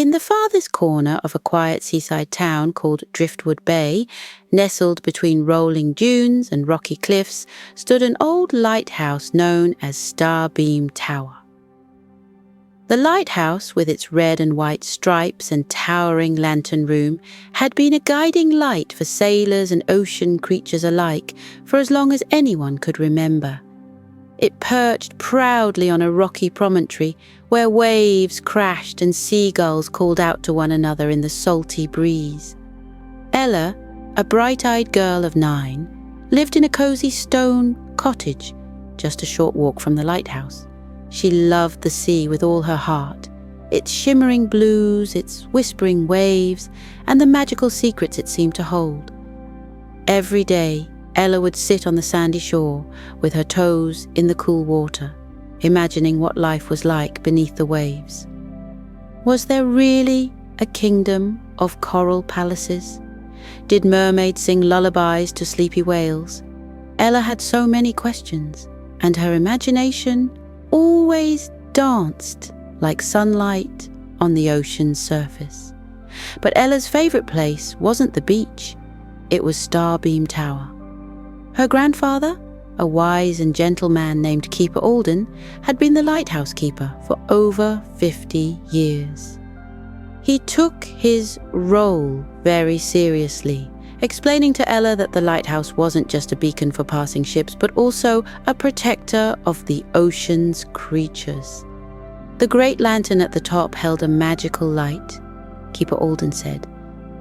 In the farthest corner of a quiet seaside town called Driftwood Bay, nestled between rolling dunes and rocky cliffs, stood an old lighthouse known as Starbeam Tower. The lighthouse, with its red and white stripes and towering lantern room, had been a guiding light for sailors and ocean creatures alike for as long as anyone could remember. It perched proudly on a rocky promontory where waves crashed and seagulls called out to one another in the salty breeze. Ella, a bright-eyed girl of 9, lived in a cozy stone cottage just a short walk from the lighthouse. She loved the sea with all her heart, its shimmering blues, its whispering waves, and the magical secrets it seemed to hold. Every day, Ella would sit on the sandy shore with her toes in the cool water, imagining what life was like beneath the waves. Was there really a kingdom of coral palaces? Did mermaids sing lullabies to sleepy whales? Ella had so many questions, and her imagination always danced like sunlight on the ocean's surface. But Ella's favourite place wasn't the beach, it was Starbeam Tower. Her grandfather, a wise and gentle man named Keeper Alden, had been the lighthouse keeper for over 50 years. He took his role very seriously, explaining to Ella that the lighthouse wasn't just a beacon for passing ships, but also a protector of the ocean's creatures. The great lantern at the top held a magical light, Keeper Alden said,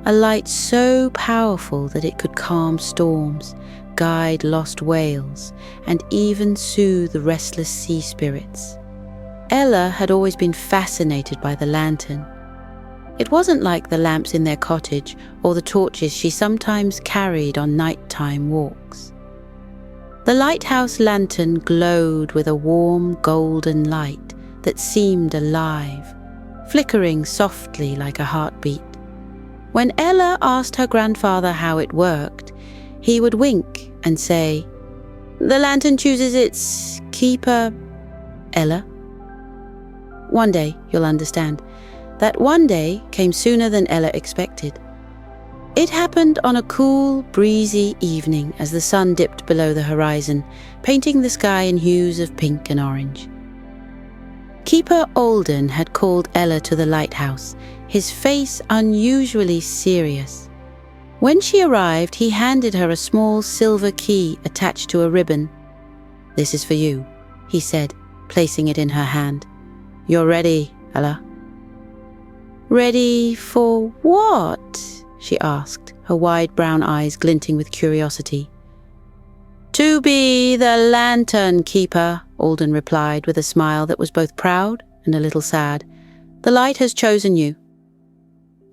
a light so powerful that it could calm storms, guide lost whales, and even soothe restless sea spirits. Ella had always been fascinated by the lantern. It wasn't like the lamps in their cottage or the torches she sometimes carried on nighttime walks. The lighthouse lantern glowed with a warm golden light that seemed alive, flickering softly like a heartbeat. When Ella asked her grandfather how it worked, he would wink and say, "The lantern chooses its keeper, Ella." One day, you'll understand. That one day came sooner than Ella expected. It happened on a cool, breezy evening as the sun dipped below the horizon, painting the sky in hues of pink and orange. Keeper Alden had called Ella to the lighthouse, his face unusually serious. When she arrived, he handed her a small silver key attached to a ribbon. "This is for you," he said, placing it in her hand. "You're ready, Ella." "Ready for what?" she asked, her wide brown eyes glinting with curiosity. "To be the lantern keeper," Alden replied with a smile that was both proud and a little sad. "The light has chosen you."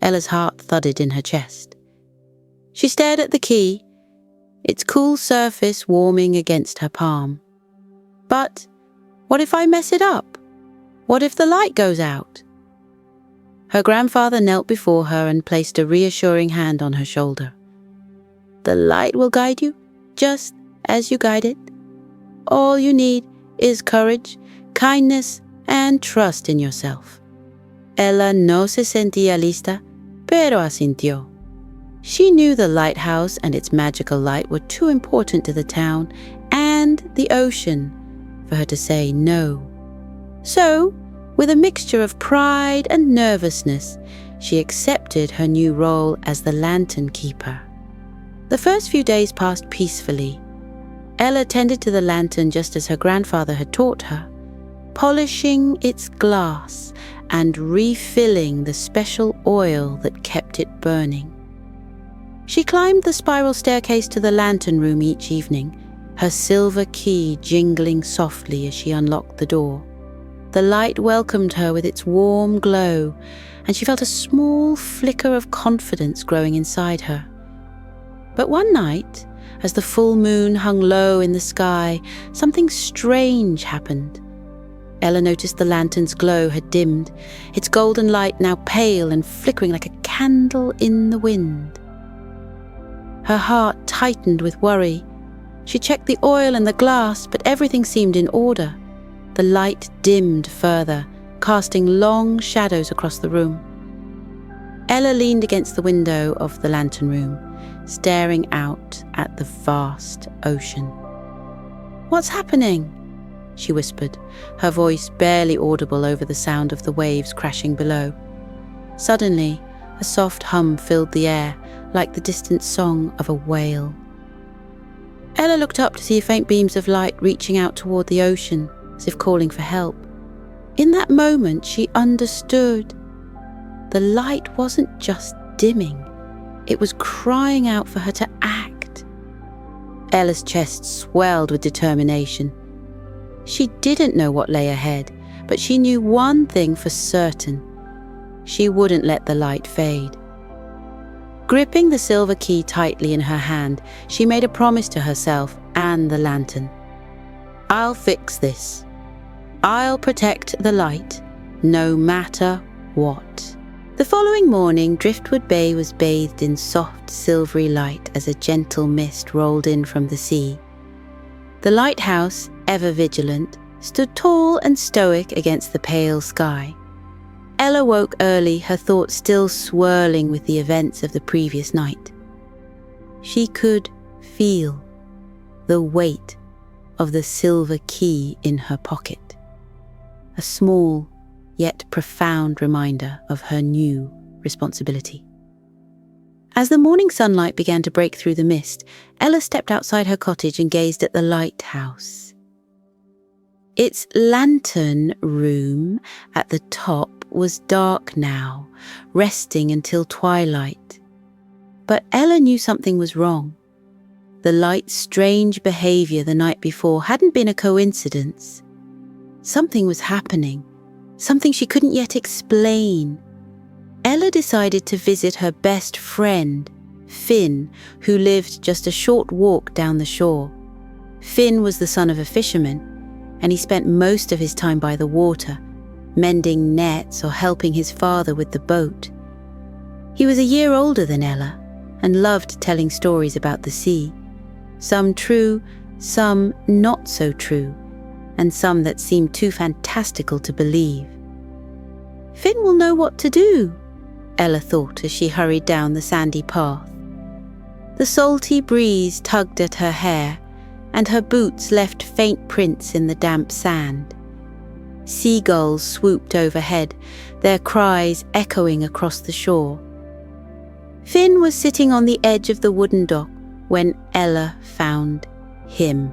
Ella's heart thudded in her chest. She stared at the key, its cool surface warming against her palm. "But what if I mess it up? What if the light goes out?" Her grandfather knelt before her and placed a reassuring hand on her shoulder. "The light will guide you, just as you guide it. All you need is courage, kindness, and trust in yourself." Ella no se sentía lista, pero asintió. She knew the lighthouse and its magical light were too important to the town and the ocean for her to say no. So, with a mixture of pride and nervousness, she accepted her new role as the lantern keeper. The first few days passed peacefully. Ella tended to the lantern just as her grandfather had taught her, polishing its glass and refilling the special oil that kept it burning. She climbed the spiral staircase to the lantern room each evening, her silver key jingling softly as she unlocked the door. The light welcomed her with its warm glow, and she felt a small flicker of confidence growing inside her. But one night, as the full moon hung low in the sky, something strange happened. Ella noticed the lantern's glow had dimmed, its golden light now pale and flickering like a candle in the wind. Her heart tightened with worry. She checked the oil and the glass, but everything seemed in order. The light dimmed further, casting long shadows across the room. Ella leaned against the window of the lantern room, staring out at the vast ocean. "What's happening?" she whispered, her voice barely audible over the sound of the waves crashing below. Suddenly, a soft hum filled the air, like the distant song of a whale. Ella looked up to see faint beams of light reaching out toward the ocean, as if calling for help. In that moment, she understood. The light wasn't just dimming, it was crying out for her to act. Ella's chest swelled with determination. She didn't know what lay ahead, but she knew one thing for certain. She wouldn't let the light fade. Gripping the silver key tightly in her hand, she made a promise to herself and the lantern. "I'll fix this. I'll protect the light, no matter what." The following morning, Driftwood Bay was bathed in soft, silvery light as a gentle mist rolled in from the sea. The lighthouse, ever vigilant, stood tall and stoic against the pale sky. Ella woke early, her thoughts still swirling with the events of the previous night. She could feel the weight of the silver key in her pocket, a small yet profound reminder of her new responsibility. As the morning sunlight began to break through the mist, Ella stepped outside her cottage and gazed at the lighthouse. Its lantern room at the top was dark now, resting until twilight. But Ella knew something was wrong. The light's strange behavior the night before hadn't been a coincidence. Something was happening, something she couldn't yet explain. Ella decided to visit her best friend, Finn, who lived just a short walk down the shore. Finn was the son of a fisherman, and he spent most of his time by the water, mending nets or helping his father with the boat. He was a year older than Ella and loved telling stories about the sea, some true, some not so true, and some that seemed too fantastical to believe. "Finn will know what to do," Ella thought as she hurried down the sandy path. The salty breeze tugged at her hair, and her boots left faint prints in the damp sand. Seagulls swooped overhead, their cries echoing across the shore. Finn was sitting on the edge of the wooden dock when Ella found him.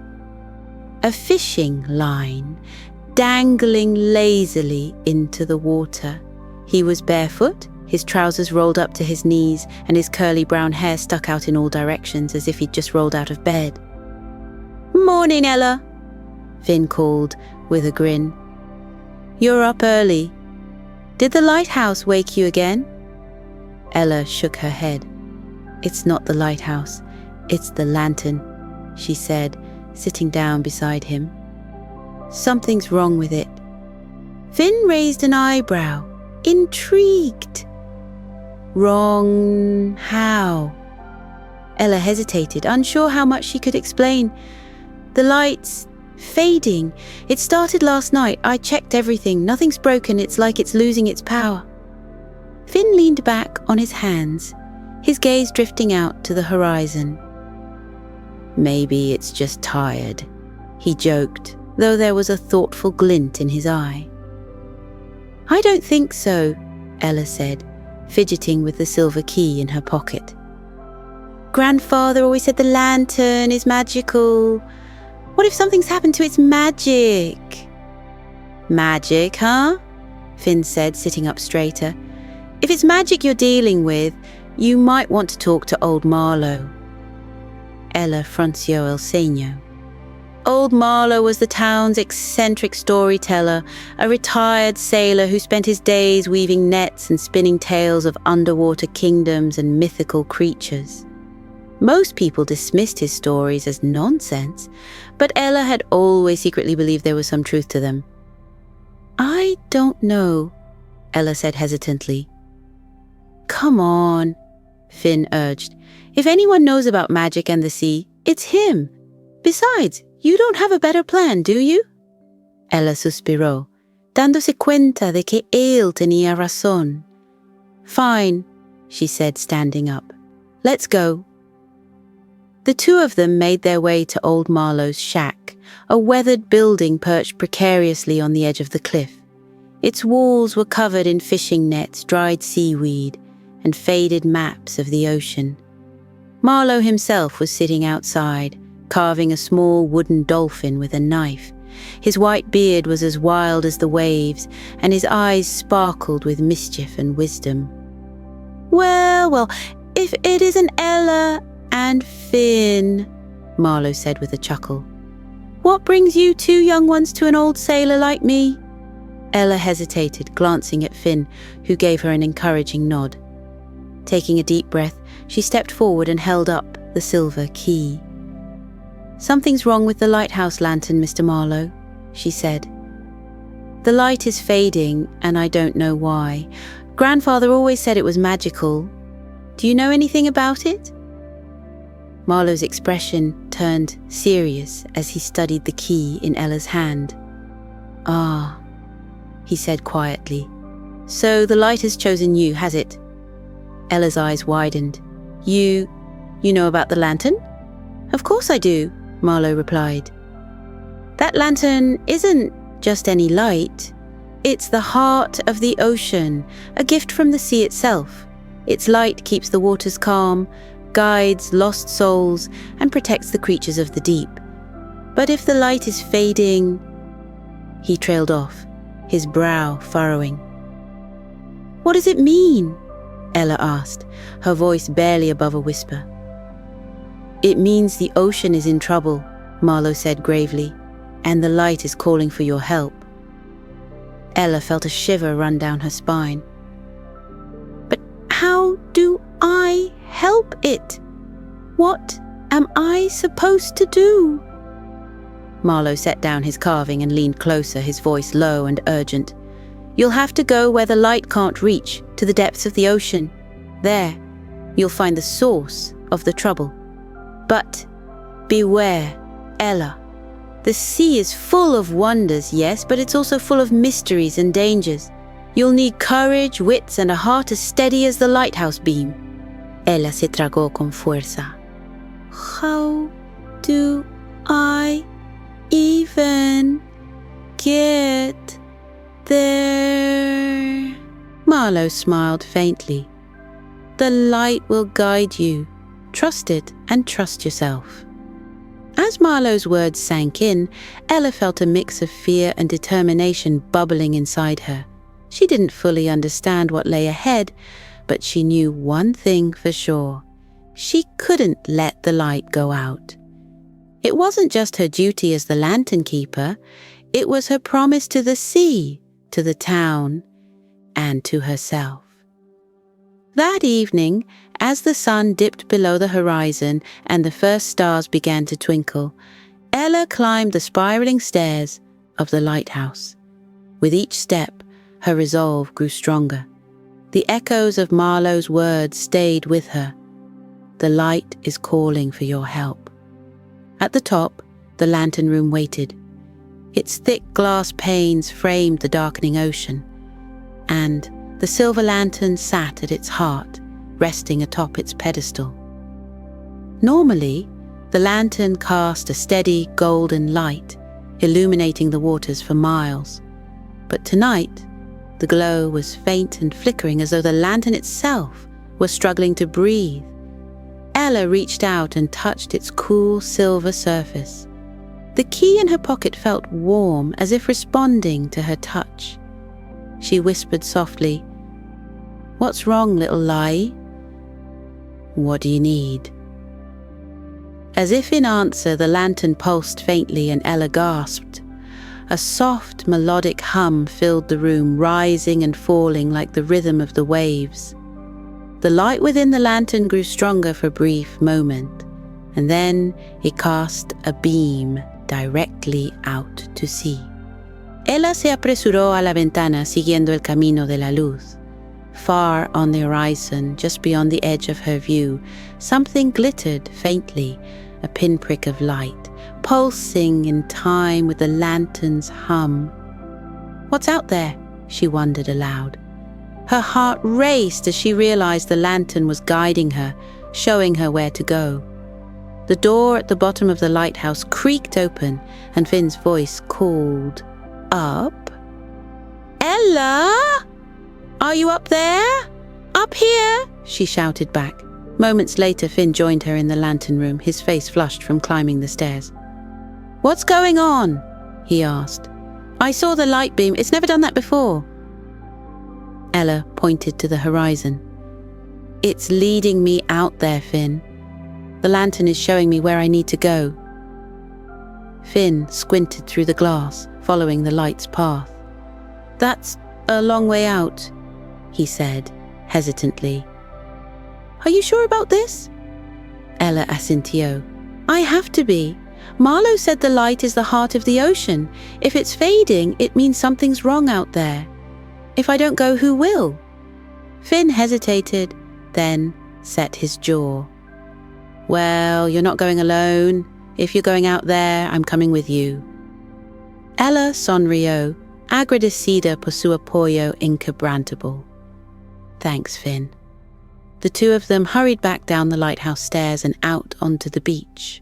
A fishing line, dangling lazily into the water. He was barefoot, his trousers rolled up to his knees, and his curly brown hair stuck out in all directions as if he'd just rolled out of bed. "Morning, Ella," Finn called with a grin. "You're up early. Did the lighthouse wake you again?" Ella shook her head. "It's not the lighthouse, it's the lantern," she said, sitting down beside him. "Something's wrong with it." Finn raised an eyebrow, intrigued. "Wrong how?" Ella hesitated, unsure how much she could explain. "The light's fading. It started last night. I checked everything. Nothing's broken. It's like it's losing its power." Finn leaned back on his hands, his gaze drifting out to the horizon. "Maybe it's just tired," he joked, though there was a thoughtful glint in his eye. "I don't think so," Ella said, fidgeting with the silver key in her pocket. "Grandfather always said the lantern is magical. What if something's happened to its magic?" "Magic, huh?" Finn said, sitting up straighter. "If it's magic you're dealing with, you might want to talk to old Marlowe." Ella frunció el ceño. Old Marlowe was the town's eccentric storyteller, a retired sailor who spent his days weaving nets and spinning tales of underwater kingdoms and mythical creatures. Most people dismissed his stories as nonsense, but Ella had always secretly believed there was some truth to them. "I don't know," Ella said hesitantly. "Come on," Finn urged. "If anyone knows about magic and the sea, it's him. Besides, you don't have a better plan, do you?" Ella suspiró, dándose cuenta de que él tenía razón. "Fine, she said, standing up. "Let's go." The two of them made their way to old Marlowe's shack, a weathered building perched precariously on the edge of the cliff. Its walls were covered in fishing nets, dried seaweed, and faded maps of the ocean. Marlowe himself was sitting outside, carving a small wooden dolphin with a knife. His white beard was as wild as the waves, and his eyes sparkled with mischief and wisdom. Well, if it isn't Ella and Finn," Marlowe said with a chuckle. "What brings you two young ones to an old sailor like me?" Ella hesitated, glancing at Finn, who gave her an encouraging nod. Taking a deep breath, she stepped forward and held up the silver key. "Something's wrong with the lighthouse lantern, Mr. Marlowe," she said. "The light is fading, and I don't know why. Grandfather always said it was magical. Do you know anything about it?" Marlowe's expression turned serious as he studied the key in Ella's hand. "Ah," he said quietly. "So the light has chosen you, has it?" Ella's eyes widened. You know about the lantern?" "Of course I do," Marlowe replied. "That lantern isn't just any light. It's the heart of the ocean, a gift from the sea itself. Its light keeps the waters calm, guides lost souls, and protects the creatures of the deep. But if the light is fading..." He trailed off, his brow furrowing. "What does it mean?" Ella asked, her voice barely above a whisper. "It means the ocean is in trouble," Marlowe said gravely, "and the light is calling for your help." Ella felt a shiver run down her spine. "But how do I help it? What am I supposed to do?" Marlowe set down his carving and leaned closer, his voice low and urgent. "You'll have to go where the light can't reach, to the depths of the ocean. There, you'll find the source of the trouble. But beware, Ella. The sea is full of wonders, yes, but it's also full of mysteries and dangers. You'll need courage, wits, and a heart as steady as the lighthouse beam." Ella se tragó con fuerza. "How do I even get there?" Marlowe smiled faintly. "The light will guide you. Trust it and trust yourself." As Marlowe's words sank in, Ella felt a mix of fear and determination bubbling inside her. She didn't fully understand what lay ahead, but she knew one thing for sure. She couldn't let the light go out. It wasn't just her duty as the lantern keeper, it was her promise to the sea, to the town, and to herself. That evening, as the sun dipped below the horizon and the first stars began to twinkle, Ella climbed the spiraling stairs of the lighthouse. With each step, her resolve grew stronger. The echoes of Marlowe's words stayed with her. The light is calling for your help. At the top, the lantern room waited. Its thick glass panes framed the darkening ocean, and the silver lantern sat at its heart, resting atop its pedestal. Normally, the lantern cast a steady golden light, illuminating the waters for miles. But tonight, the glow was faint and flickering as though the lantern itself was struggling to breathe. Ella reached out and touched its cool silver surface. The key in her pocket felt warm, as if responding to her touch. She whispered softly, "What's wrong, little Lai?" "What do you need?" As if in answer, the lantern pulsed faintly and Ella gasped. A soft, melodic hum filled the room, rising and falling like the rhythm of the waves. The light within the lantern grew stronger for a brief moment, and then it cast a beam directly out to sea. Ella se apresuró a la ventana siguiendo el camino de la luz. Far on the horizon, just beyond the edge of her view, something glittered faintly, a pinprick of light, pulsing in time with the lantern's hum. "What's out there?" she wondered aloud. Her heart raced as she realized the lantern was guiding her, showing her where to go. The door at the bottom of the lighthouse creaked open, and Finn's voice called up. "Ella! Are you up there? Up here!" she shouted back. Moments later, Finn joined her in the lantern room, his face flushed from climbing the stairs. "What's going on?" he asked. "I saw the light beam. It's never done that before." Ella pointed to the horizon. "It's leading me out there, Finn. The lantern is showing me where I need to go." Finn squinted through the glass, following the light's path. "That's a long way out," he said, hesitantly. "Are you sure about this?" Ella assentiu. "I have to be. Marlowe said the light is the heart of the ocean. If it's fading, it means something's wrong out there. If I don't go, who will?" Finn hesitated, then set his jaw. "Well, you're not going alone. If you're going out there, I'm coming with you." Ella sonrió, agradecida por su apoyo inquebrantable. "Thanks, Finn." The two of them hurried back down the lighthouse stairs and out onto the beach.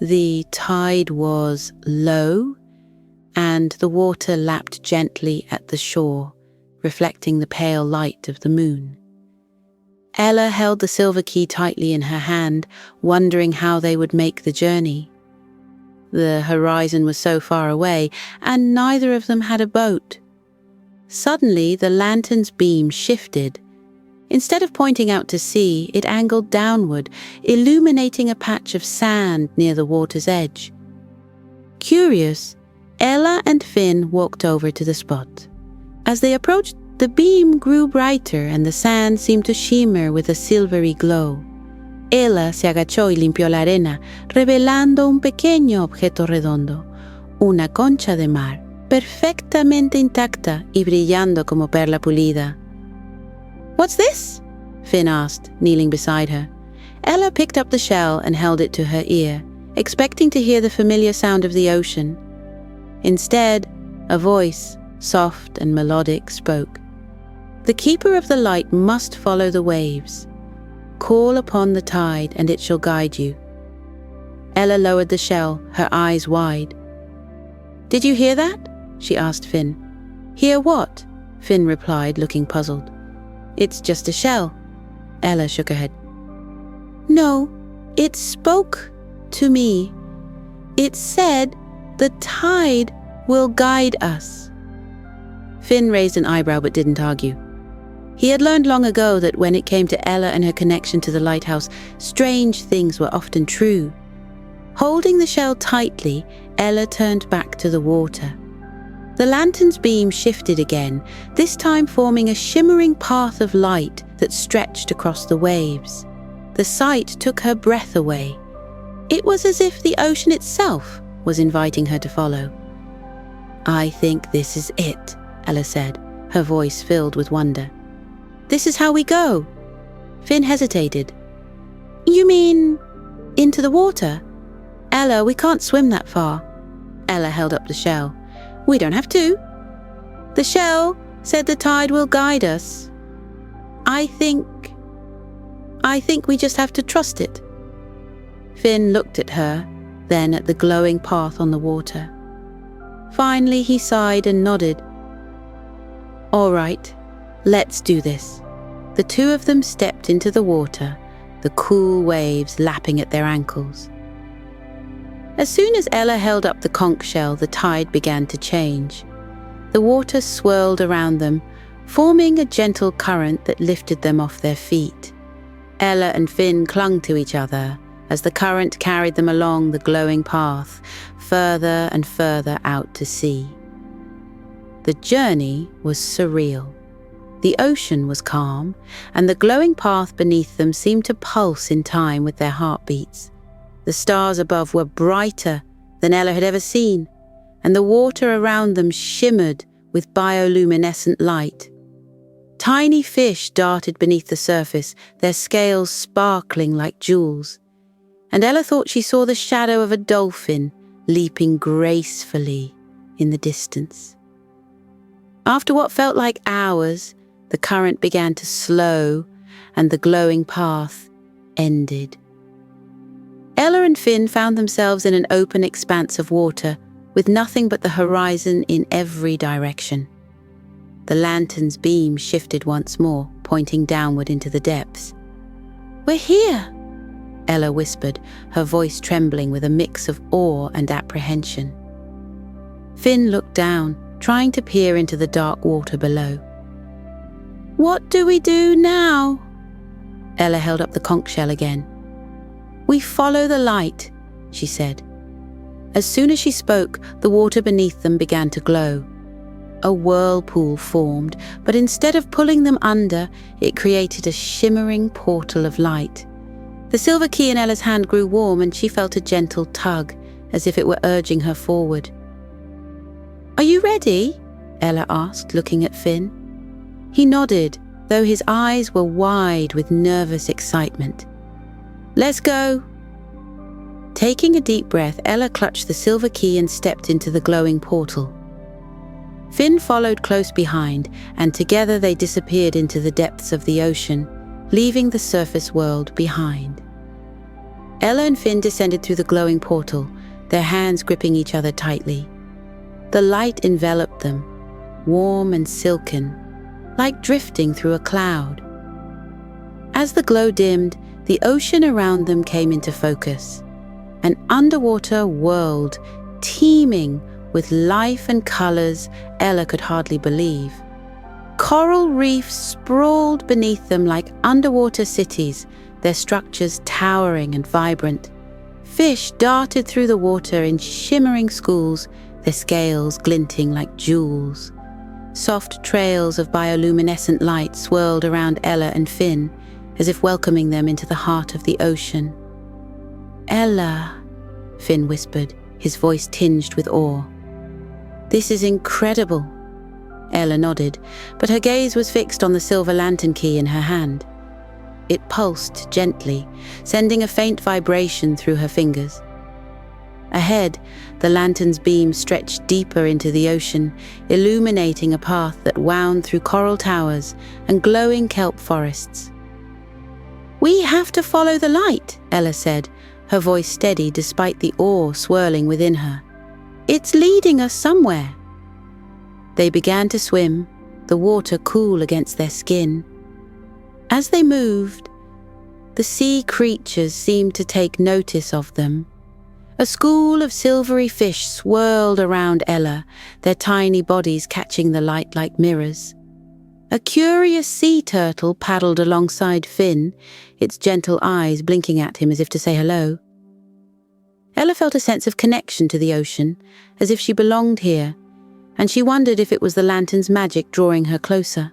The tide was low, and the water lapped gently at the shore, reflecting the pale light of the moon. Ella held the silver key tightly in her hand, wondering how they would make the journey. The horizon was so far away, and neither of them had a boat. Suddenly, the lantern's beam shifted. Instead of pointing out to sea, it angled downward, illuminating a patch of sand near the water's edge. Curious, Ella and Finn walked over to the spot. As they approached, the beam grew brighter and the sand seemed to shimmer with a silvery glow. Ella se agachó y limpió la arena, revelando un pequeño objeto redondo, una concha de mar, perfectamente intacta y brillando como perla pulida. "What's this?" Finn asked, kneeling beside her. Ella picked up the shell and held it to her ear, expecting to hear the familiar sound of the ocean. Instead, a voice, soft and melodic, spoke. "The keeper of the light must follow the waves. Call upon the tide, and it shall guide you." Ella lowered the shell, her eyes wide. "Did you hear that?" she asked Finn. "Hear what?" Finn replied, looking puzzled. "It's just a shell." Ella shook her head. "No, it spoke to me. It said the tide will guide us." Finn raised an eyebrow but didn't argue. He had learned long ago that when it came to Ella and her connection to the lighthouse, strange things were often true. Holding the shell tightly, Ella turned back to the water. The lantern's beam shifted again, this time forming a shimmering path of light that stretched across the waves. The sight took her breath away. It was as if the ocean itself was inviting her to follow. "I think this is it," Ella said, her voice filled with wonder. "This is how we go." Finn hesitated. "You mean into the water?" "Ella, we can't swim that far." Ella held up the shell. "We don't have to. The shell said the tide will guide us. I think we just have to trust it." Finn looked at her, then at the glowing path on the water. Finally, he sighed and nodded. "All right, let's do this." The two of them stepped into the water, the cool waves lapping at their ankles. As soon as Ella held up the conch shell, the tide began to change. The water swirled around them, forming a gentle current that lifted them off their feet. Ella and Finn clung to each other as the current carried them along the glowing path, further and further out to sea. The journey was surreal. The ocean was calm, and the glowing path beneath them seemed to pulse in time with their heartbeats. The stars above were brighter than Ella had ever seen, and the water around them shimmered with bioluminescent light. Tiny fish darted beneath the surface, their scales sparkling like jewels, and Ella thought she saw the shadow of a dolphin leaping gracefully in the distance. After what felt like hours, The current began to slow, and the glowing path ended. Ella and Finn found themselves in an open expanse of water, with nothing but the horizon in every direction. The lantern's beam shifted once more, pointing downward into the depths. "We're here," Ella whispered, her voice trembling with a mix of awe and apprehension. Finn looked down, trying to peer into the dark water below. "What do we do now?" Ella held up the conch shell again. "We follow the light," she said. As soon as she spoke, the water beneath them began to glow. A whirlpool formed, but instead of pulling them under, it created a shimmering portal of light. The silver key in Ella's hand grew warm, and she felt a gentle tug, as if it were urging her forward. "Are you ready?" Ella asked, looking at Finn. He nodded, though his eyes were wide with nervous excitement. "Let's go." Taking a deep breath, Ella clutched the silver key and stepped into the glowing portal. Finn followed close behind, and together they disappeared into the depths of the ocean, leaving the surface world behind. Ella and Finn descended through the glowing portal, their hands gripping each other tightly. The light enveloped them, warm and silken, like drifting through a cloud. As the glow dimmed, the ocean around them came into focus, an underwater world teeming with life and colors Ella could hardly believe. Coral reefs sprawled beneath them like underwater cities, their structures towering and vibrant. Fish darted through the water in shimmering schools, their scales glinting like jewels. Soft trails of bioluminescent light swirled around Ella and Finn, as if welcoming them into the heart of the ocean. "Ella," Finn whispered, his voice tinged with awe. "This is incredible." Ella nodded, but her gaze was fixed on the silver lantern key in her hand. It pulsed gently, sending a faint vibration through her fingers. Ahead, the lantern's beam stretched deeper into the ocean, illuminating a path that wound through coral towers and glowing kelp forests. "We have to follow the light," Ella said, her voice steady despite the awe swirling within her. "It's leading us somewhere." They began to swim, the water cool against their skin. As they moved, the sea creatures seemed to take notice of them. A school of silvery fish swirled around Ella, their tiny bodies catching the light like mirrors. A curious sea turtle paddled alongside Finn, its gentle eyes blinking at him as if to say hello. Ella felt a sense of connection to the ocean, as if she belonged here, and she wondered if it was the lantern's magic drawing her closer.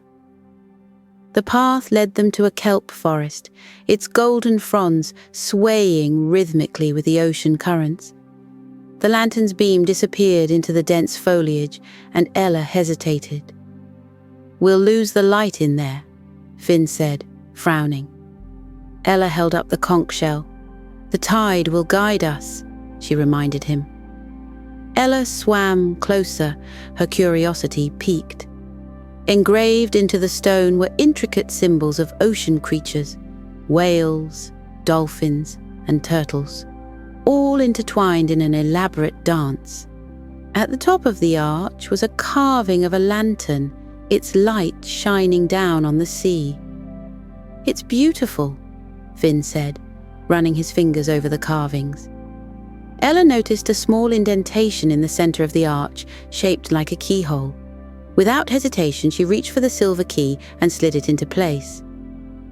The path led them to a kelp forest, its golden fronds swaying rhythmically with the ocean currents. The lantern's beam disappeared into the dense foliage, and Ella hesitated. "We'll lose the light in there," Finn said, frowning. Ella held up the conch shell. "The tide will guide us," she reminded him. Ella swam closer, her curiosity piqued. Engraved into the stone were intricate symbols of ocean creatures, whales, dolphins, and turtles, all intertwined in an elaborate dance. At the top of the arch was a carving of a lantern, its light shining down on the sea. "It's beautiful," Finn said, running his fingers over the carvings. Ella noticed a small indentation in the center of the arch, shaped like a keyhole. Without hesitation, she reached for the silver key and slid it into place.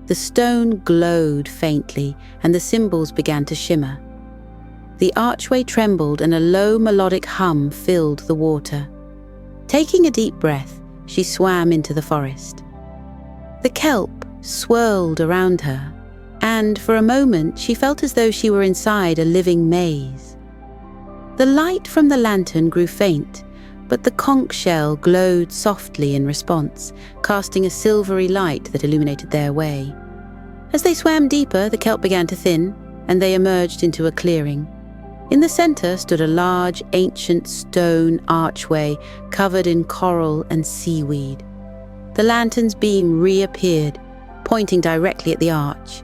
The stone glowed faintly, and the symbols began to shimmer. The archway trembled, and a low melodic hum filled the water. Taking a deep breath, she swam into the forest. The kelp swirled around her, and for a moment she felt as though she were inside a living maze. The light from the lantern grew faint, but the conch shell glowed softly in response, casting a silvery light that illuminated their way. As they swam deeper, the kelp began to thin, and they emerged into a clearing. In the center stood a large, ancient stone archway covered in coral and seaweed. The lantern's beam reappeared, pointing directly at the arch.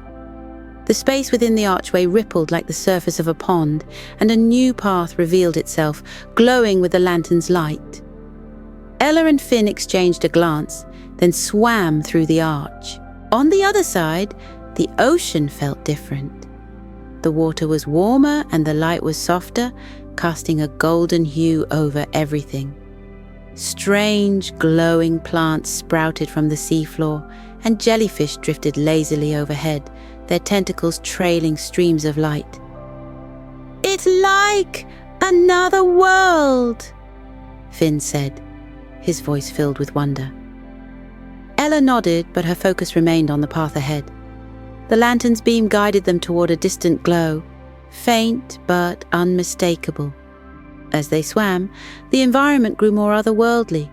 The space within the archway rippled like the surface of a pond, and a new path revealed itself, glowing with the lantern's light. Ella and Finn exchanged a glance, then swam through the arch. On the other side, the ocean felt different. The water was warmer and the light was softer, casting a golden hue over everything. Strange, glowing plants sprouted from the seafloor, and jellyfish drifted lazily overhead, their tentacles trailing streams of light. "It's like another world," Finn said, his voice filled with wonder. Ella nodded, but her focus remained on the path ahead. The lantern's beam guided them toward a distant glow, faint but unmistakable. As they swam, the environment grew more otherworldly.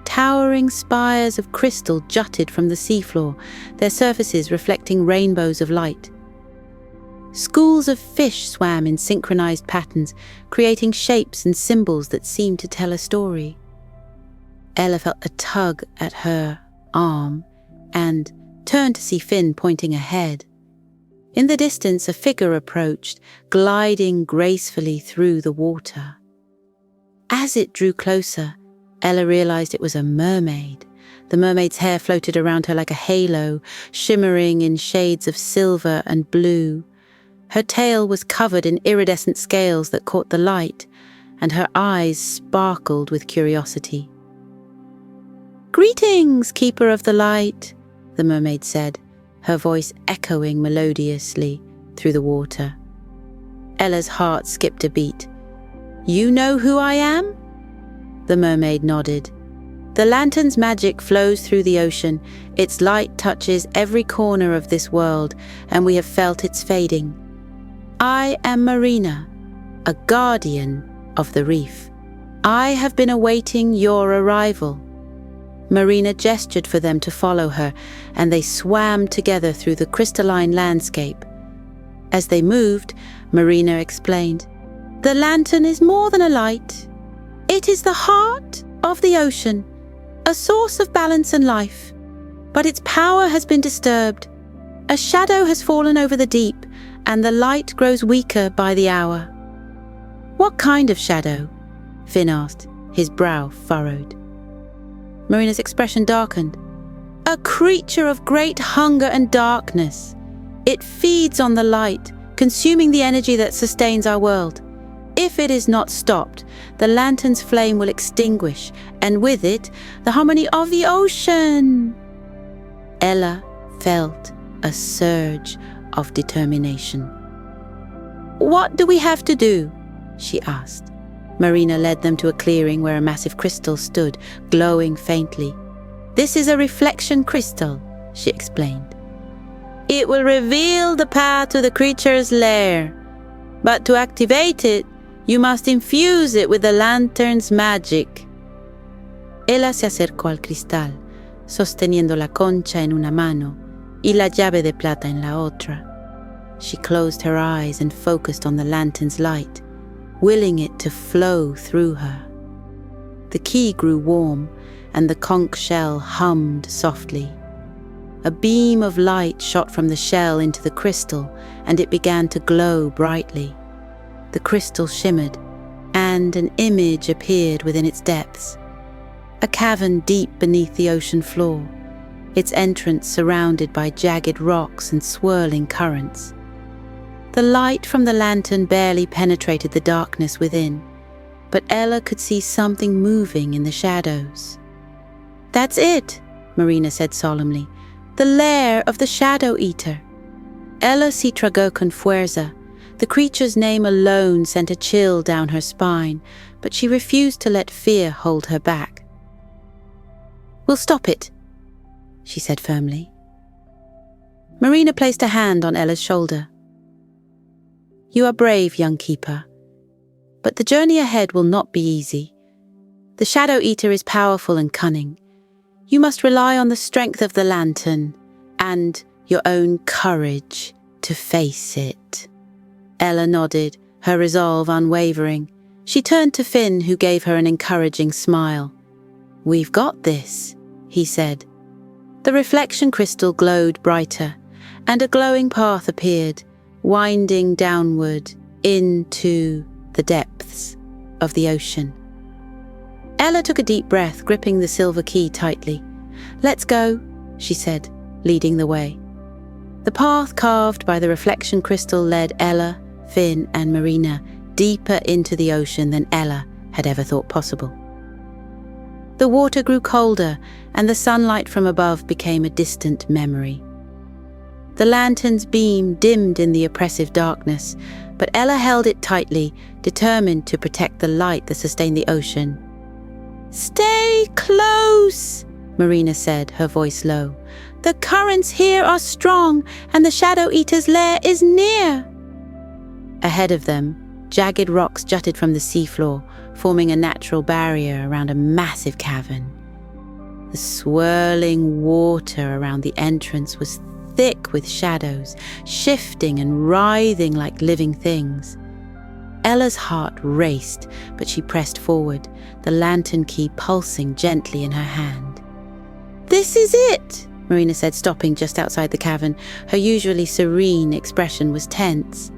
Towering spires of crystal jutted from the seafloor, their surfaces reflecting rainbows of light. Schools of fish swam in synchronized patterns, creating shapes and symbols that seemed to tell a story. Ella felt a tug at her arm and turned to see Finn pointing ahead. In the distance, a figure approached, gliding gracefully through the water. As it drew closer, Ella realized it was a mermaid. The mermaid's hair floated around her like a halo, shimmering in shades of silver and blue. Her tail was covered in iridescent scales that caught the light, and her eyes sparkled with curiosity. "Greetings, Keeper of the Light," the mermaid said, her voice echoing melodiously through the water. Ella's heart skipped a beat. "You know who I am?" The mermaid nodded. "The lantern's magic flows through the ocean. Its light touches every corner of this world, and we have felt its fading. I am Marina, a guardian of the reef. I have been awaiting your arrival." Marina gestured for them to follow her, and they swam together through the crystalline landscape. As they moved, Marina explained, "The lantern is more than a light. It is the heart of the ocean, a source of balance and life. But its power has been disturbed. A shadow has fallen over the deep, and the light grows weaker by the hour." "What kind of shadow?" Finn asked, his brow furrowed. Marina's expression darkened. "A creature of great hunger and darkness. It feeds on the light, consuming the energy that sustains our world. If it is not stopped, the lantern's flame will extinguish, and with it, the harmony of the ocean." Ella felt a surge of determination. "What do we have to do?" she asked. Marina led them to a clearing where a massive crystal stood, glowing faintly. "This is a reflection crystal," she explained. "It will reveal the path to the creature's lair. But to activate it, you must infuse it with the lantern's magic." Ella se acercó al cristal, sosteniendo la concha en una mano y la llave de plata en la otra. She closed her eyes and focused on the lantern's light, willing it to flow through her. The key grew warm, and the conch shell hummed softly. A beam of light shot from the shell into the crystal, and it began to glow brightly. The crystal shimmered, and an image appeared within its depths. A cavern deep beneath the ocean floor, its entrance surrounded by jagged rocks and swirling currents. The light from the lantern barely penetrated the darkness within, but Ella could see something moving in the shadows. "That's it," Marina said solemnly. "The lair of the Shadow Eater. Ella si tragó con fuerza." The creature's name alone sent a chill down her spine, but she refused to let fear hold her back. "We'll stop it," she said firmly. Marina placed a hand on Ella's shoulder. "You are brave, young keeper, but the journey ahead will not be easy. The Shadow Eater is powerful and cunning. You must rely on the strength of the lantern and your own courage to face it." Ella nodded, her resolve unwavering. She turned to Finn, who gave her an encouraging smile. "We've got this," he said, The reflection crystal glowed brighter, and a glowing path appeared, winding downward into the depths of the ocean. Ella took a deep breath, gripping the silver key tightly. "Let's go," she said, leading the way. The path carved by the reflection crystal led Ella, Finn, and Marina deeper into the ocean than Ella had ever thought possible. The water grew colder, and the sunlight from above became a distant memory. The lantern's beam dimmed in the oppressive darkness, but Ella held it tightly, determined to protect the light that sustained the ocean. "Stay close," Marina said, her voice low. "The currents here are strong, and the Shadow Eater's lair is near." Ahead of them, jagged rocks jutted from the seafloor, forming a natural barrier around a massive cavern. The swirling water around the entrance was thick with shadows, shifting and writhing like living things. Ella's heart raced, but she pressed forward, the lantern key pulsing gently in her hand. "This is it," Marina said, stopping just outside the cavern. Her usually serene expression was tense.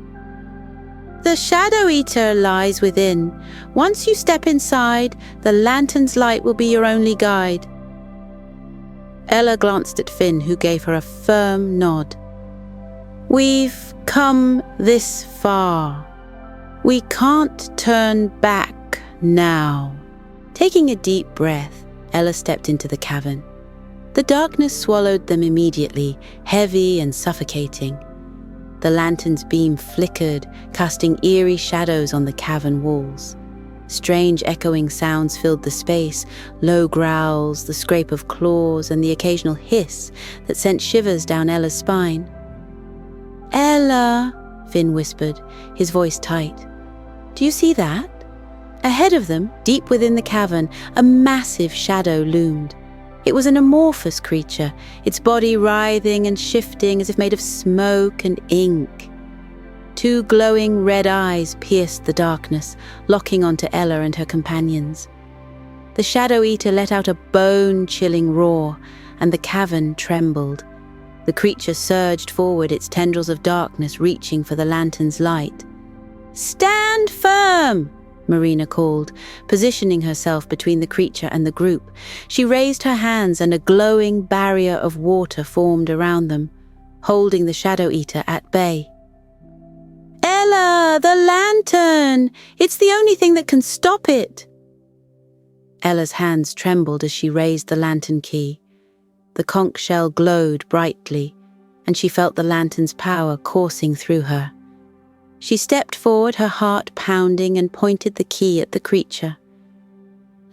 "The Shadow Eater lies within. Once you step inside, the lantern's light will be your only guide." Ella glanced at Finn, who gave her a firm nod. "We've come this far. We can't turn back now." Taking a deep breath, Ella stepped into the cavern. The darkness swallowed them immediately, heavy and suffocating. The lantern's beam flickered, casting eerie shadows on the cavern walls. Strange echoing sounds filled the space, low growls, the scrape of claws, and the occasional hiss that sent shivers down Ella's spine. "Ella," Finn whispered, his voice tight. "Do you see that?" Ahead of them, deep within the cavern, a massive shadow loomed. It was an amorphous creature, its body writhing and shifting as if made of smoke and ink. Two glowing red eyes pierced the darkness, locking onto Ella and her companions. The Shadow Eater let out a bone-chilling roar, and the cavern trembled. The creature surged forward, its tendrils of darkness reaching for the lantern's light. "Stand firm!" Marina called, positioning herself between the creature and the group. She raised her hands, and a glowing barrier of water formed around them, holding the Shadow Eater at bay. "Ella, the lantern! It's the only thing that can stop it!" Ella's hands trembled as she raised the lantern key. The conch shell glowed brightly, and she felt the lantern's power coursing through her. She stepped forward, her heart pounding, and pointed the key at the creature.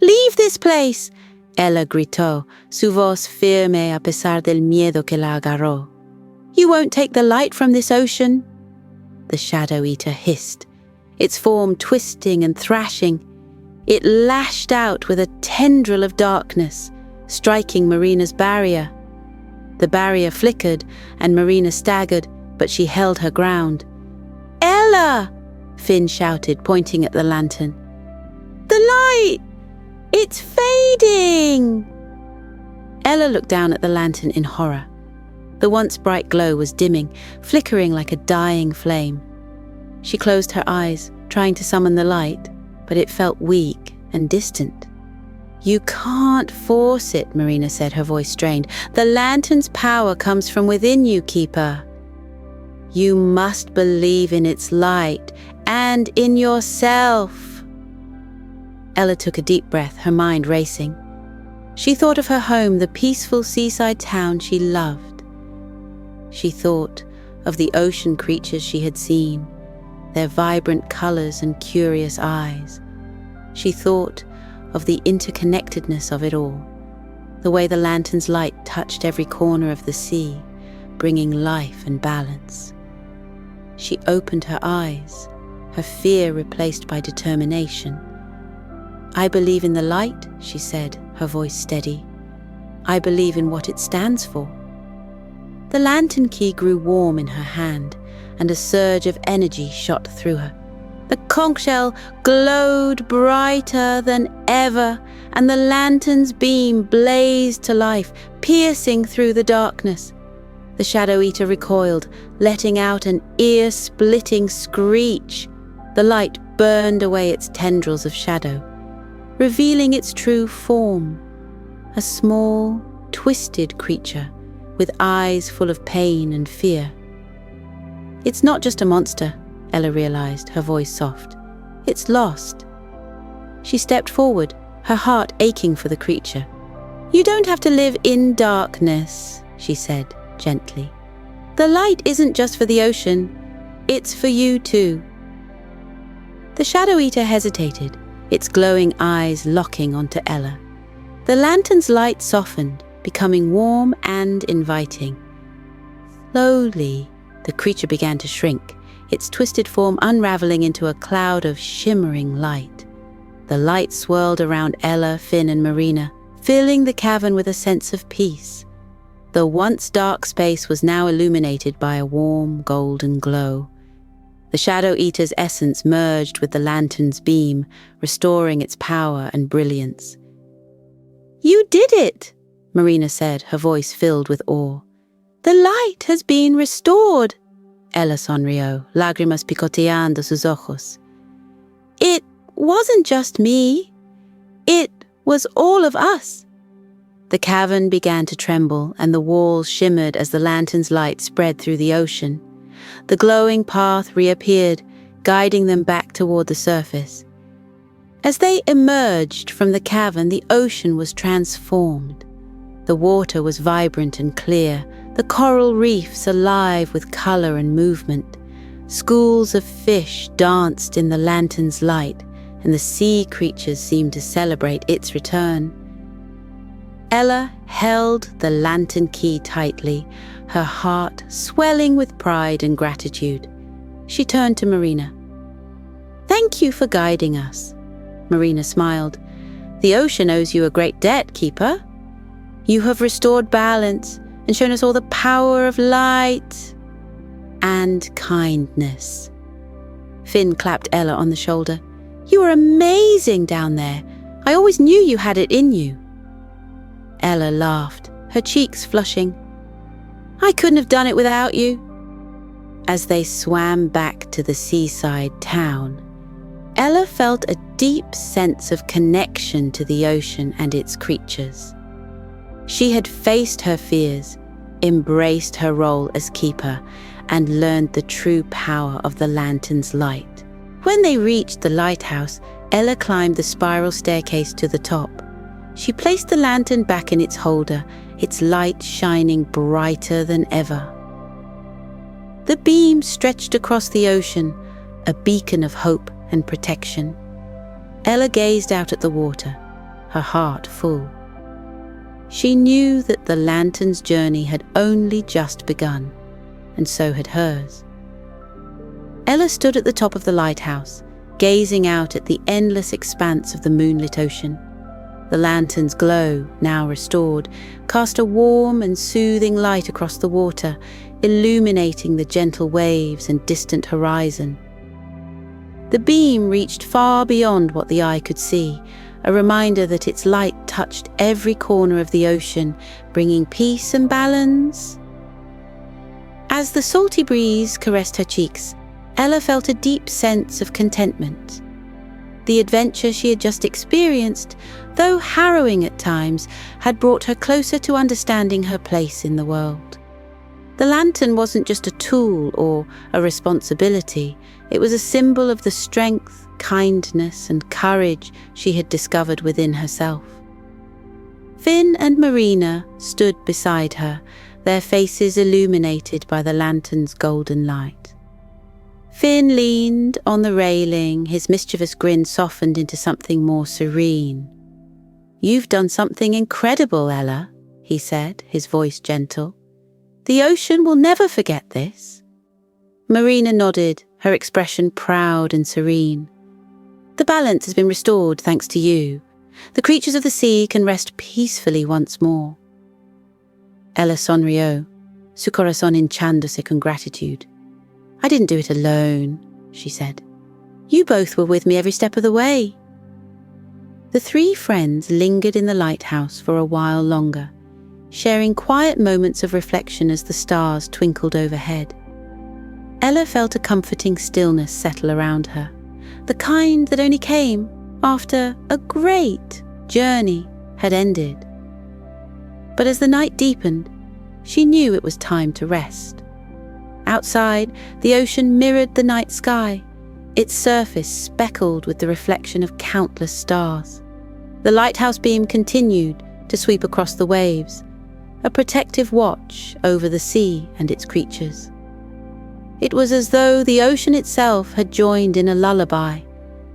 "Leave this place!" Ella gritó, su voz firme a pesar del miedo que la agarró. "You won't take the light from this ocean." The Shadow Eater hissed, its form twisting and thrashing. It lashed out with a tendril of darkness, striking Marina's barrier. The barrier flickered, and Marina staggered, but she held her ground. "Ella!" Finn shouted, pointing at the lantern. "The light! It's fading!" Ella looked down at the lantern in horror. The once bright glow was dimming, flickering like a dying flame. She closed her eyes, trying to summon the light, but it felt weak and distant. "You can't force it," Marina said, her voice strained. "The lantern's power comes from within you, Keeper. You must believe in its light and in yourself." Ella took a deep breath, her mind racing. She thought of her home, the peaceful seaside town she loved. She thought of the ocean creatures she had seen, their vibrant colors and curious eyes. She thought of the interconnectedness of it all, the way the lantern's light touched every corner of the sea, bringing life and balance. She opened her eyes, her fear replaced by determination. "I believe in the light," she said, her voice steady. "I believe in what it stands for." The lantern key grew warm in her hand, and a surge of energy shot through her. The conch shell glowed brighter than ever, and the lantern's beam blazed to life, piercing through the darkness. The Shadow Eater recoiled, letting out an ear-splitting screech. The light burned away its tendrils of shadow, revealing its true form, a small, twisted creature with eyes full of pain and fear. It's not just a monster, Ella realized, her voice soft. It's lost. She stepped forward, her heart aching for the creature. "You don't have to live in darkness," she said gently. "The light isn't just for the ocean, it's for you too." The Shadow Eater hesitated, its glowing eyes locking onto Ella. The lantern's light softened, becoming warm and inviting. Slowly, the creature began to shrink, its twisted form unraveling into a cloud of shimmering light. The light swirled around Ella, Finn, and Marina, filling the cavern with a sense of peace. The once dark space was now illuminated by a warm, golden glow. The Shadow Eater's essence merged with the lantern's beam, restoring its power and brilliance. "You did it!" Marina said, her voice filled with awe. "The light has been restored." Ella sonrió, lágrimas picoteando sus ojos. "It wasn't just me. It was all of us." The cavern began to tremble, and the walls shimmered as the lantern's light spread through the ocean. The glowing path reappeared, guiding them back toward the surface. As they emerged from the cavern, the ocean was transformed. The water was vibrant and clear, the coral reefs alive with color and movement. Schools of fish danced in the lantern's light, and the sea creatures seemed to celebrate its return. Ella held the lantern key tightly, her heart swelling with pride and gratitude. She turned to Marina. "Thank you for guiding us." Marina smiled. "The ocean owes you a great debt, Keeper. You have restored balance and shown us all the power of light and kindness." Finn clapped Ella on the shoulder. "You are amazing down there. I always knew you had it in you." Ella laughed, her cheeks flushing. "I couldn't have done it without you." As they swam back to the seaside town, Ella felt a deep sense of connection to the ocean and its creatures. She had faced her fears, embraced her role as keeper, and learned the true power of the lantern's light. When they reached the lighthouse, Ella climbed the spiral staircase to the top. She placed the lantern back in its holder, its light shining brighter than ever. The beam stretched across the ocean, a beacon of hope and protection. Ella gazed out at the water, her heart full. She knew that the lantern's journey had only just begun, and so had hers. Ella stood at the top of the lighthouse, gazing out at the endless expanse of the moonlit ocean. The lantern's glow, now restored, cast a warm and soothing light across the water, illuminating the gentle waves and distant horizon. The beam reached far beyond what the eye could see, a reminder that its light touched every corner of the ocean, bringing peace and balance. As the salty breeze caressed her cheeks, Ella felt a deep sense of contentment. The adventure she had just experienced, though harrowing at times, had brought her closer to understanding her place in the world. The lantern wasn't just a tool or a responsibility. It was a symbol of the strength, kindness, and courage she had discovered within herself. Finn and Marina stood beside her, their faces illuminated by the lantern's golden light. Finn leaned on the railing, his mischievous grin softened into something more serene. "You've done something incredible, Ella," he said, his voice gentle. "The ocean will never forget this." Marina nodded, her expression proud and serene. "The balance has been restored thanks to you. The creatures of the sea can rest peacefully once more." Ella sonrió, su corazón hinchándose con gratitud. "I didn't do it alone," she said. "You both were with me every step of the way." The three friends lingered in the lighthouse for a while longer, sharing quiet moments of reflection as the stars twinkled overhead. Ella felt a comforting stillness settle around her, the kind that only came after a great journey had ended. But as the night deepened, she knew it was time to rest. Outside, the ocean mirrored the night sky, its surface speckled with the reflection of countless stars. The lighthouse beam continued to sweep across the waves, a protective watch over the sea and its creatures. It was as though the ocean itself had joined in a lullaby,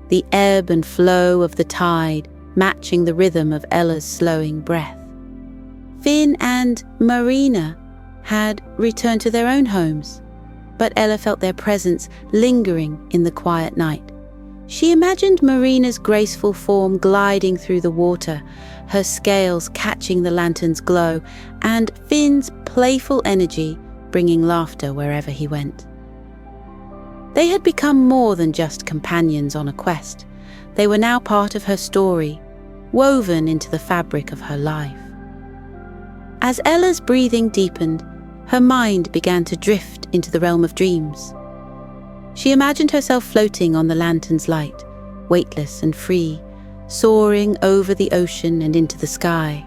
the ebb and flow of the tide matching the rhythm of Ella's slowing breath. Finn and Marina had returned to their own homes, but Ella felt their presence lingering in the quiet night. She imagined Marina's graceful form gliding through the water, her scales catching the lantern's glow, and Finn's playful energy bringing laughter wherever he went. They had become more than just companions on a quest. They were now part of her story, woven into the fabric of her life. As Ella's breathing deepened, her mind began to drift into the realm of dreams. She imagined herself floating on the lantern's light, weightless and free, soaring over the ocean and into the sky.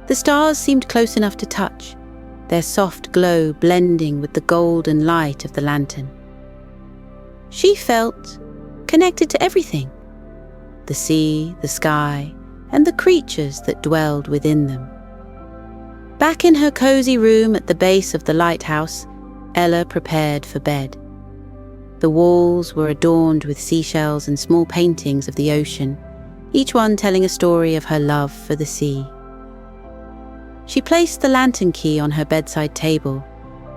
The stars seemed close enough to touch, their soft glow blending with the golden light of the lantern. She felt connected to everything: the sea, the sky, and the creatures that dwelled within them. Back in her cozy room at the base of the lighthouse, Ella prepared for bed. The walls were adorned with seashells and small paintings of the ocean, each one telling a story of her love for the sea. She placed the lantern key on her bedside table,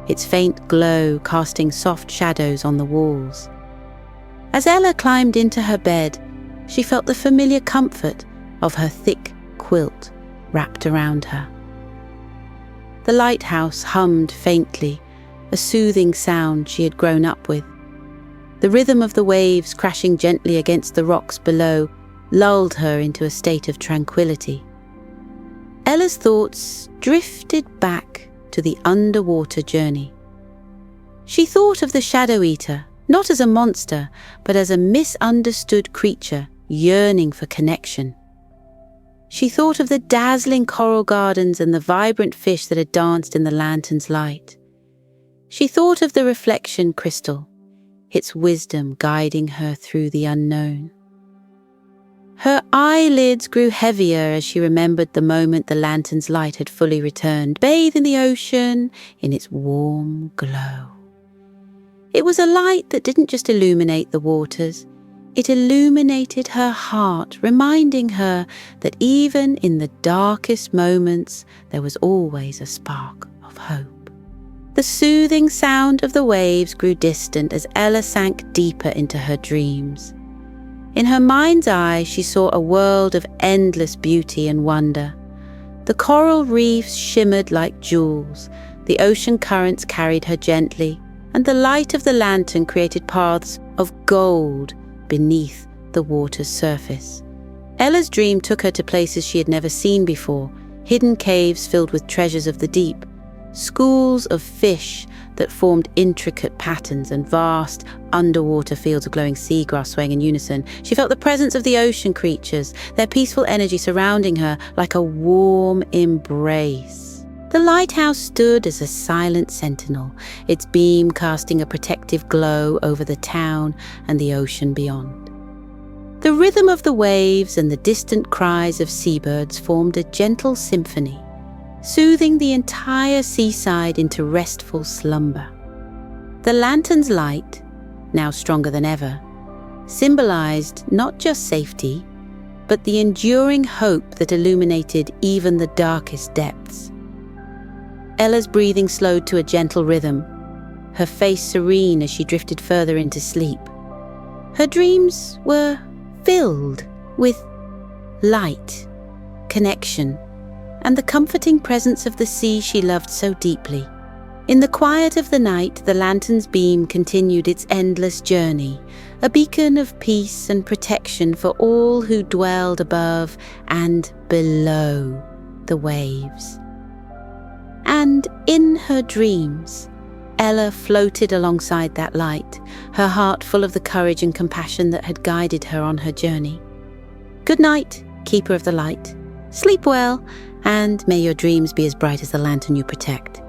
its faint glow casting soft shadows on the walls. As Ella climbed into her bed, she felt the familiar comfort of her thick quilt wrapped around her. The lighthouse hummed faintly, a soothing sound she had grown up with. The rhythm of the waves crashing gently against the rocks below lulled her into a state of tranquility. Ella's thoughts drifted back to the underwater journey. She thought of the Shadow Eater, not as a monster, but as a misunderstood creature yearning for connection. She thought of the dazzling coral gardens and the vibrant fish that had danced in the lantern's light. She thought of the reflection crystal, its wisdom guiding her through the unknown. Her eyelids grew heavier as she remembered the moment the lantern's light had fully returned, bathed in the ocean in its warm glow. It was a light that didn't just illuminate the waters, it illuminated her heart, reminding her that even in the darkest moments, there was always a spark of hope. The soothing sound of the waves grew distant as Ella sank deeper into her dreams. In her mind's eye, she saw a world of endless beauty and wonder. The coral reefs shimmered like jewels, the ocean currents carried her gently, and the light of the lantern created paths of gold beneath the water's surface. Ella's dream took her to places she had never seen before, hidden caves filled with treasures of the deep, schools of fish that formed intricate patterns, and vast underwater fields of glowing seagrass swaying in unison. She felt the presence of the ocean creatures, their peaceful energy surrounding her like a warm embrace. The lighthouse stood as a silent sentinel, its beam casting a protective glow over the town and the ocean beyond. The rhythm of the waves and the distant cries of seabirds formed a gentle symphony, soothing the entire seaside into restful slumber. The lantern's light, now stronger than ever, symbolized not just safety, but the enduring hope that illuminated even the darkest depths. Ella's breathing slowed to a gentle rhythm, her face serene as she drifted further into sleep. Her dreams were filled with light, connection, and the comforting presence of the sea she loved so deeply. In the quiet of the night, the lantern's beam continued its endless journey, a beacon of peace and protection for all who dwelled above and below the waves. And in her dreams, Ella floated alongside that light, her heart full of the courage and compassion that had guided her on her journey. Good night, keeper of the light. Sleep well, and may your dreams be as bright as the lantern you protect.